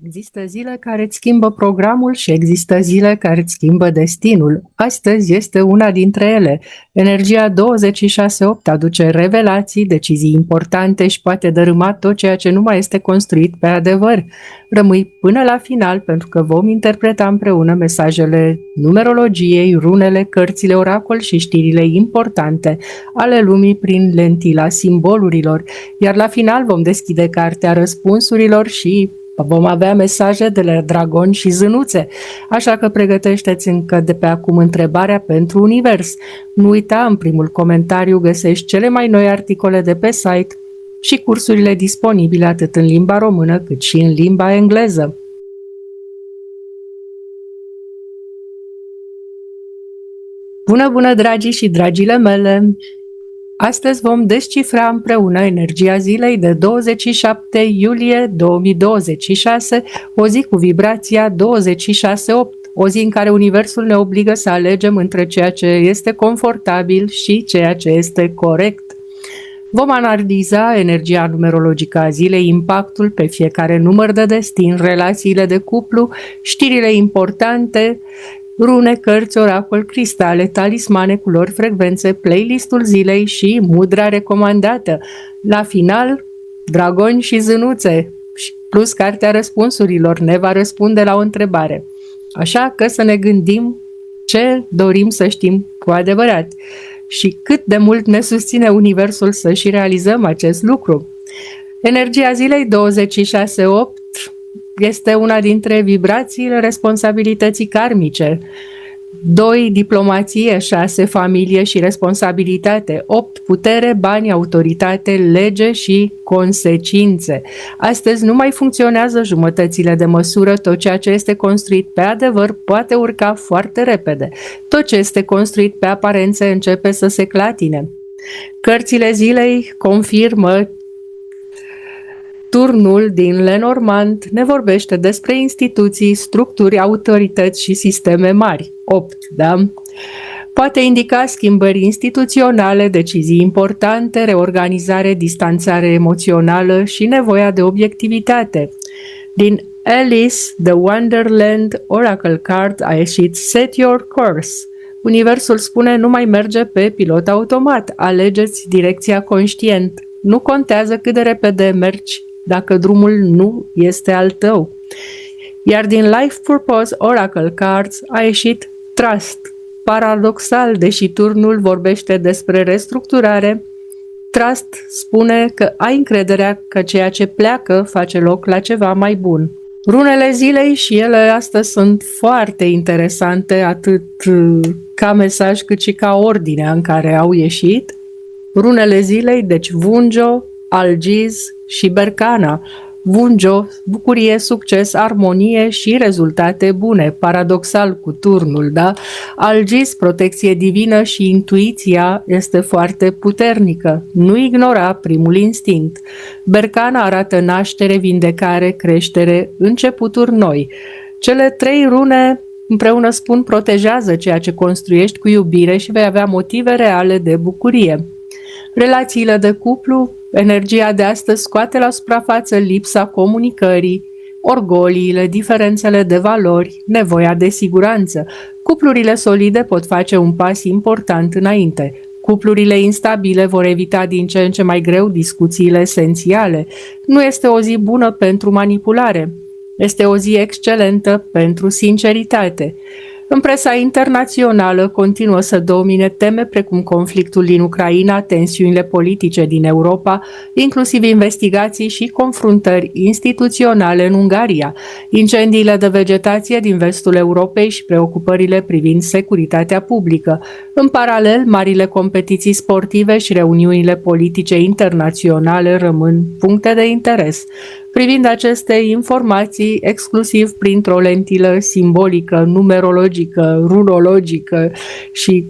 Există zile care îți schimbă programul și există zile care îți schimbă destinul. Astăzi este una dintre ele. Energia 26/8 aduce revelații, decizii importante și poate dărâma tot ceea ce nu mai este construit pe adevăr. Rămâi până la final pentru că vom interpreta împreună mesajele numerologiei, runele, cărțile oracol și știrile importante ale lumii prin lentila simbolurilor. Iar la final vom deschide cartea răspunsurilor și vom avea mesaje de la dragoni și zânuțe, așa că pregătește-ți încă de pe acum întrebarea pentru univers. Nu uita, în primul comentariu găsești cele mai noi articole de pe site și cursurile disponibile atât în limba română cât și în limba engleză. Bună, dragii și dragile mele! Astăzi vom descifra împreună energia zilei de 27 iulie 2026, o zi cu vibrația 26/8, o zi în care Universul ne obligă să alegem între ceea ce este confortabil și ceea ce este corect. Vom analiza energia numerologică a zilei, impactul pe fiecare număr de destin, relațiile de cuplu, știrile importante, rune, cărți, oracol, cristale, talismane, culori, frecvențe, playlistul zilei și mudra recomandată. La final, dragoni și zânuțe, plus cartea răspunsurilor ne va răspunde la o întrebare. Așa că să ne gândim ce dorim să știm cu adevărat și cât de mult ne susține Universul să și realizăm acest lucru. Energia zilei 26/8 este una dintre vibrațiile responsabilității karmice. 2. Diplomație, 6. Familie și responsabilitate, 8. Putere, bani, autoritate, lege și consecințe. Astăzi nu mai funcționează jumătățile de măsură, tot ceea ce este construit pe adevăr poate urca foarte repede. Tot ce este construit pe aparențe începe să se clatine. Cărțile zilei confirmă. Turnul din Lenormand ne vorbește despre instituții, structuri, autorități și sisteme mari. 8, da? Poate indica schimbări instituționale, decizii importante, reorganizare, distanțare emoțională și nevoia de obiectivitate. Din Alice, The Wonderland Oracle Card a ieșit Set Your Course. Universul spune nu mai merge pe pilot automat, alegeți direcția conștient. Nu contează cât de repede mergi dacă drumul nu este al tău. Iar din Life Purpose Oracle Cards a ieșit Trust. Paradoxal, deși turnul vorbește despre restructurare, Trust spune că ai încrederea că ceea ce pleacă face loc la ceva mai bun. Runele zilei și ele astăzi sunt foarte interesante, atât ca mesaj cât și ca ordinea în care au ieșit. Runele zilei, deci Vunjo, Algiz și Bercana. Vunjo, bucurie, succes, armonie și rezultate bune, paradoxal cu turnul, da? Algiz, protecție divină și intuiția este foarte puternică. Nu ignora primul instinct. Bercana arată naștere, vindecare, creștere, începuturi noi. Cele 3 rune împreună spun protejează ceea ce construiești cu iubire și vei avea motive reale de bucurie. Relațiile de cuplu, energia de astăzi scoate la suprafață lipsa comunicării, orgoliile, diferențele de valori, nevoia de siguranță. Cuplurile solide pot face un pas important înainte. Cuplurile instabile vor evita din ce în ce mai greu discuțiile esențiale. Nu este o zi bună pentru manipulare. Este o zi excelentă pentru sinceritate. În presa internațională continuă să domine teme precum conflictul din Ucraina, tensiunile politice din Europa, inclusiv investigații și confruntări instituționale în Ungaria, incendiile de vegetație din vestul Europei și preocupările privind securitatea publică. În paralel, marile competiții sportive și reuniunile politice internaționale rămân puncte de interes. Privind aceste informații exclusiv printr-o lentilă simbolică, numerologică, runologică și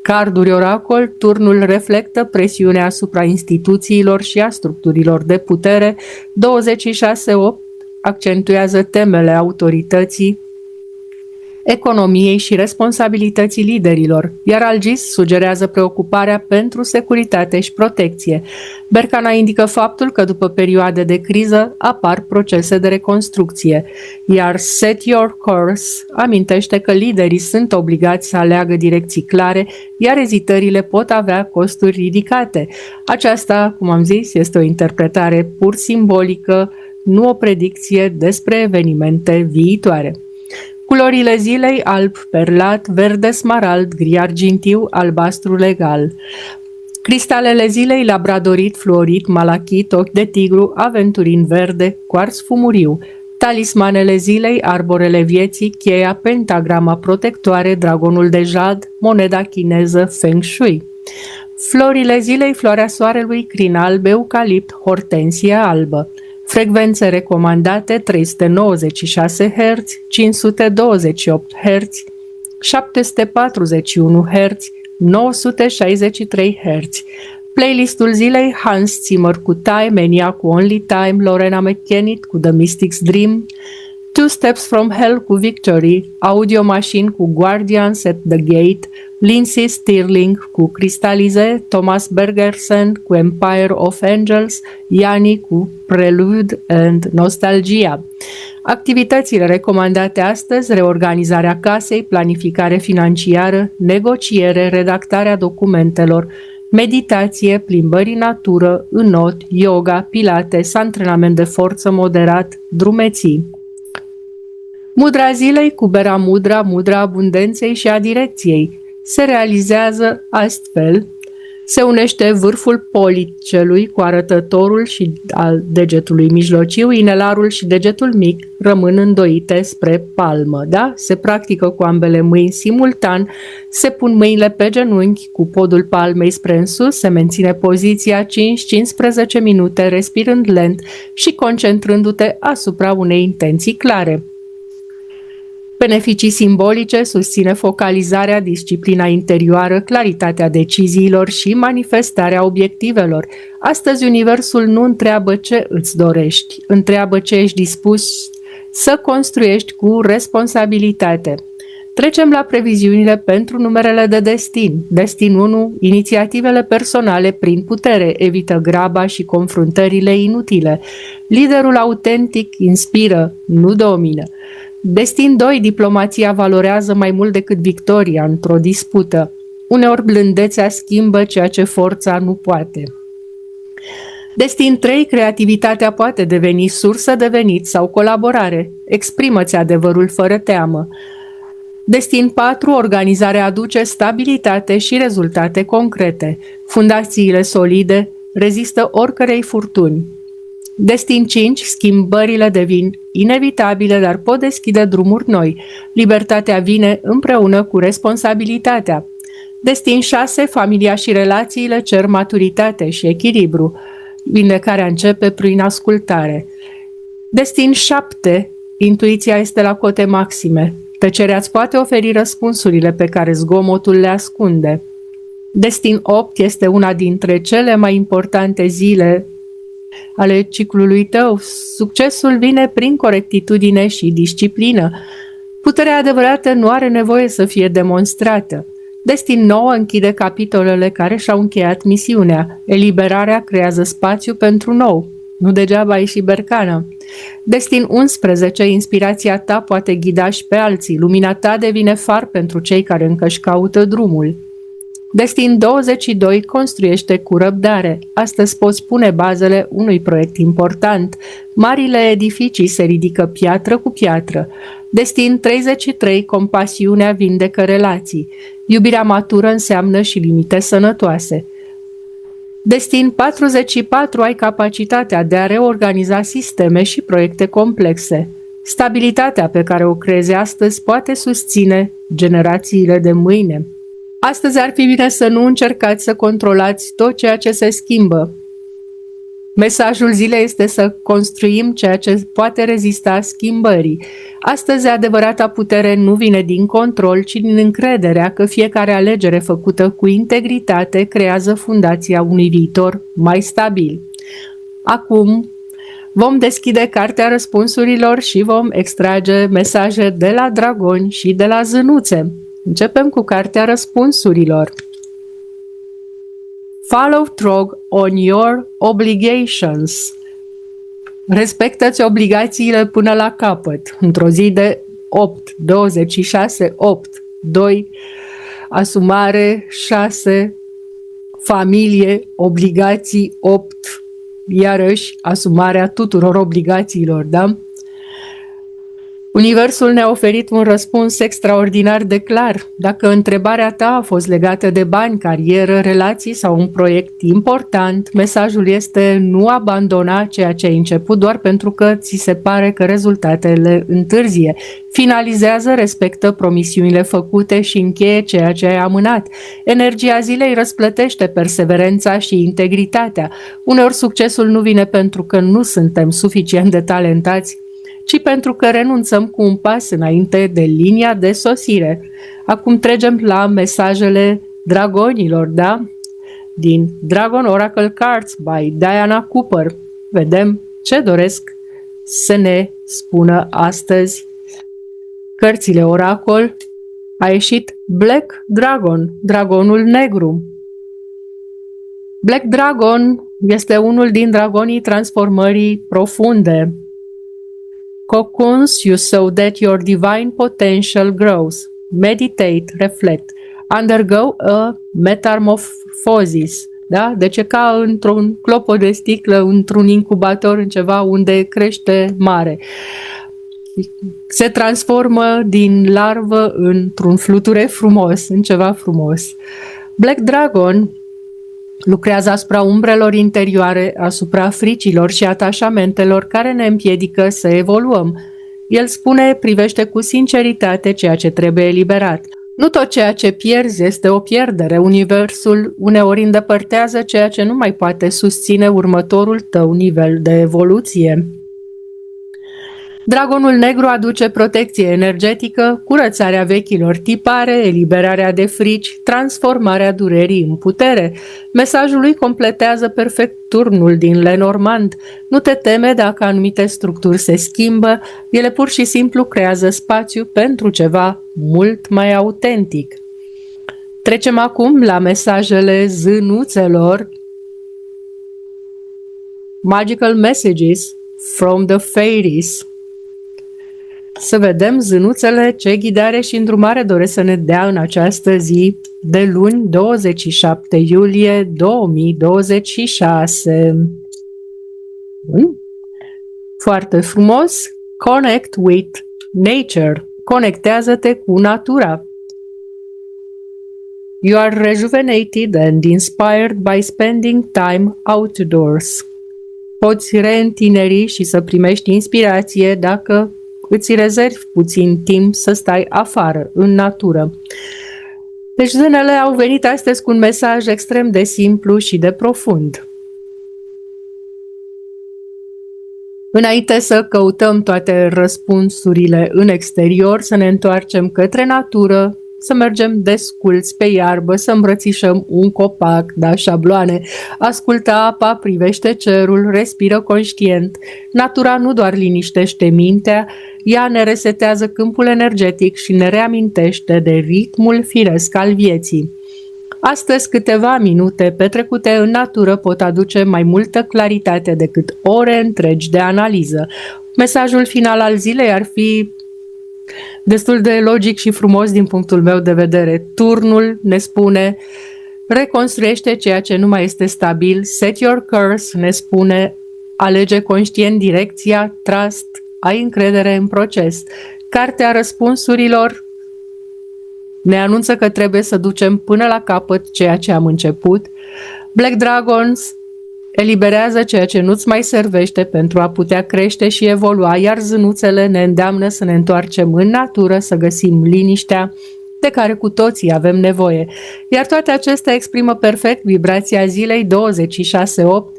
carduri oracol, turnul reflectă presiunea asupra instituțiilor și a structurilor de putere. 26/8 accentuează temele autorității, economiei și responsabilității liderilor, iar Algis sugerează preocuparea pentru securitate și protecție. Berkana indică faptul că după perioade de criză apar procese de reconstrucție, iar Set Your Course amintește că liderii sunt obligați să aleagă direcții clare, iar ezitările pot avea costuri ridicate. Aceasta, cum am zis, este o interpretare pur simbolică, nu o predicție despre evenimente viitoare. Culorile zilei: alb perlat, verde smarald, gri argintiu, albastru legal. Cristalele zilei: labradorit, fluorit, malachit, ochi de tigru, aventurin verde, cuarț fumuriu. Talismanele zilei: arborele vieții, cheia, pentagrama protectoare, dragonul de jad, moneda chineză, feng shui. Florile zilei: floarea soarelui, crin alb, eucalipt, hortensie albă. Frecvențe recomandate: 396 Hz, 528 Hz, 741 Hz, 963 Hz. Playlistul zilei: Hans Zimmer cu Time, Enya cu Only Time, Lorena McKennitt cu The Mystic's Dream, Two Steps from Hell cu Victory, Audio Machine cu Guardians at the Gate, Lindsey Stirling cu Crystalize, Thomas Bergersen cu Empire of Angels, Yanni cu Prelude and Nostalgia. Activitățile recomandate astăzi: reorganizarea casei, planificare financiară, negociere, redactarea documentelor, meditație, plimbări în natură, înot, yoga, pilates, antrenament de forță moderat, drumeții. Mudra zilei: Kubera Mudra, mudra abundenței și a direcției. Se realizează astfel: se unește vârful policelui cu arătătorul și al degetului mijlociu, inelarul și degetul mic rămân îndoite spre palmă, da? Se practică cu ambele mâini simultan, se pun mâinile pe genunchi cu podul palmei spre în sus, se menține poziția 5-15 minute, respirând lent și concentrându-te asupra unei intenții clare. Beneficii simbolice: susține focalizarea, disciplina interioară, claritatea deciziilor și manifestarea obiectivelor. Astăzi universul nu întreabă ce îți dorești, întreabă ce ești dispus să construiești cu responsabilitate. Trecem la previziunile pentru numerele de destin. Destin 1. Inițiativele personale prin putere, evită graba și confruntările inutile. Liderul autentic inspiră, nu domină. Destin 2. Diplomația valorează mai mult decât victoria într-o dispută. Uneori blândețea schimbă ceea ce forța nu poate. Destin 3. Creativitatea poate deveni sursă de venit sau colaborare. Exprimă-ți adevărul fără teamă. Destin 4. Organizarea aduce stabilitate și rezultate concrete. Fundațiile solide rezistă oricărei furtuni. Destin 5. Schimbările devin inevitabile, dar pot deschide drumuri noi. Libertatea vine împreună cu responsabilitatea. Destin 6. Familia și relațiile cer maturitate și echilibru. Vindecarea începe prin ascultare. Destin 7. Intuiția este la cote maxime. Tăcerea îți poate oferi răspunsurile pe care zgomotul le ascunde. Destin 8. Este una dintre cele mai importante zile ale ciclului tău. Succesul vine prin corectitudine și disciplină. Puterea adevărată nu are nevoie să fie demonstrată. Destin 9 închide capitolele care și-au încheiat misiunea. Eliberarea creează spațiu pentru nou. Nu degeaba ai și Berkana. Destin 11. Inspirația ta poate ghida și pe alții. Lumina ta devine far pentru cei care încă își caută drumul. Destin 22. Construiește cu răbdare. Astăzi poți pune bazele unui proiect important. Marile edificii se ridică piatră cu piatră. Destin 33. Compasiunea vindecă relații. Iubirea matură înseamnă și limite sănătoase. Destin 44. Ai capacitatea de a reorganiza sisteme și proiecte complexe. Stabilitatea pe care o creezi astăzi poate susține generațiile de mâine. Astăzi ar fi bine să nu încercați să controlați tot ceea ce se schimbă. Mesajul zilei este să construim ceea ce poate rezista schimbării. Astăzi adevărata putere nu vine din control, ci din încrederea că fiecare alegere făcută cu integritate creează fundația unui viitor mai stabil. Acum Vom deschide cartea răspunsurilor și vom extrage mesaje de la dragoni și de la zânuțe. Începem cu cartea răspunsurilor. Follow through on your obligations. Respectă-ți obligațiile până la capăt. Într-o zi de 8, 26, 8, 2, asumare, 6, familie, obligații, 8, iarăși asumarea tuturor obligațiilor, da? Universul ne-a oferit un răspuns extraordinar de clar. Dacă întrebarea ta a fost legată de bani, carieră, relații sau un proiect important, mesajul este nu abandona ceea ce ai început doar pentru că ți se pare că rezultatele întârzie. Finalizează, respectă promisiunile făcute și încheie ceea ce ai amânat. Energia zilei răsplătește perseverența și integritatea. Uneori succesul nu vine pentru că nu suntem suficient de talentați, ci pentru că renunțăm cu un pas înainte de linia de sosire. Acum trecem la mesajele dragonilor, da? Din Dragon Oracle Cards by Diana Cooper. Vedem ce doresc să ne spună astăzi cărțile Oracol. A ieșit Black Dragon, dragonul negru. Black Dragon este unul din dragonii transformării profunde. Cocoons you so that your divine potential grows. Meditate, reflect. Undergo a metamorphosis. Da? Deci e ca într-un clopot de sticlă, într-un incubator, în ceva unde crește mare. Se transformă din larvă într-un fluture frumos, în ceva frumos. Black Dragon lucrează asupra umbrelor interioare, asupra fricilor și atașamentelor care ne împiedică să evoluăm. El spune, privește cu sinceritate ceea ce trebuie eliberat. Nu tot ceea ce pierzi este o pierdere. Universul uneori îndepărtează ceea ce nu mai poate susține următorul tău nivel de evoluție. Dragonul negru aduce protecție energetică, curățarea vechilor tipare, eliberarea de frici, transformarea durerii în putere. Mesajul lui completează perfect turnul din Lenormand. Nu te teme dacă anumite structuri se schimbă, ele pur și simplu creează spațiu pentru ceva mult mai autentic. Trecem acum la mesajele zânuțelor. Magical Messages from the Fairies. Să vedem zânuțele ce ghidare și îndrumare doresc să ne dea în această zi de luni 27 iulie 2026. Foarte frumos. Connect with nature. Conectează-te cu natura. You are rejuvenated and inspired by spending time outdoors. Poți reîntineri și să primești inspirație dacă îți rezervi puțin timp să stai afară, în natură. Deci zânele au venit astăzi cu un mesaj extrem de simplu și de profund. Înainte să căutăm toate răspunsurile în exterior, să ne întoarcem către natură, să mergem desculți pe iarbă, să îmbrățișăm un copac, da, șabloane, ascultă apa, privește cerul, respiră conștient. Natura nu doar liniștește mintea, ea ne resetează câmpul energetic și ne reamintește de ritmul firesc al vieții. Astăzi, câteva minute petrecute în natură pot aduce mai multă claritate decât ore întregi de analiză. Mesajul final al zilei ar fi destul de logic și frumos din punctul meu de vedere. Turnul ne spune, reconstruiește ceea ce nu mai este stabil. Set your course ne spune, alege conștient direcția, trust, ai încredere în proces. Cartea răspunsurilor ne anunță că trebuie să ducem până la capăt ceea ce am început. Black Dragons eliberează ceea ce nu-ți mai servește pentru a putea crește și evolua, iar zânuțele ne îndeamnă să ne întoarcem în natură, să găsim liniștea de care cu toții avem nevoie. Iar toate acestea exprimă perfect vibrația zilei 26/8.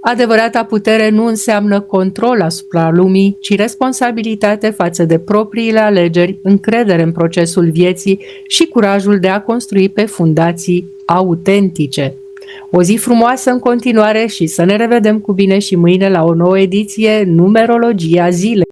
Adevărata putere nu înseamnă control asupra lumii, ci responsabilitate față de propriile alegeri, încredere în procesul vieții și curajul de a construi pe fundații autentice. O zi frumoasă în continuare și să ne revedem cu bine și mâine la o nouă ediție Numerologia Zilei.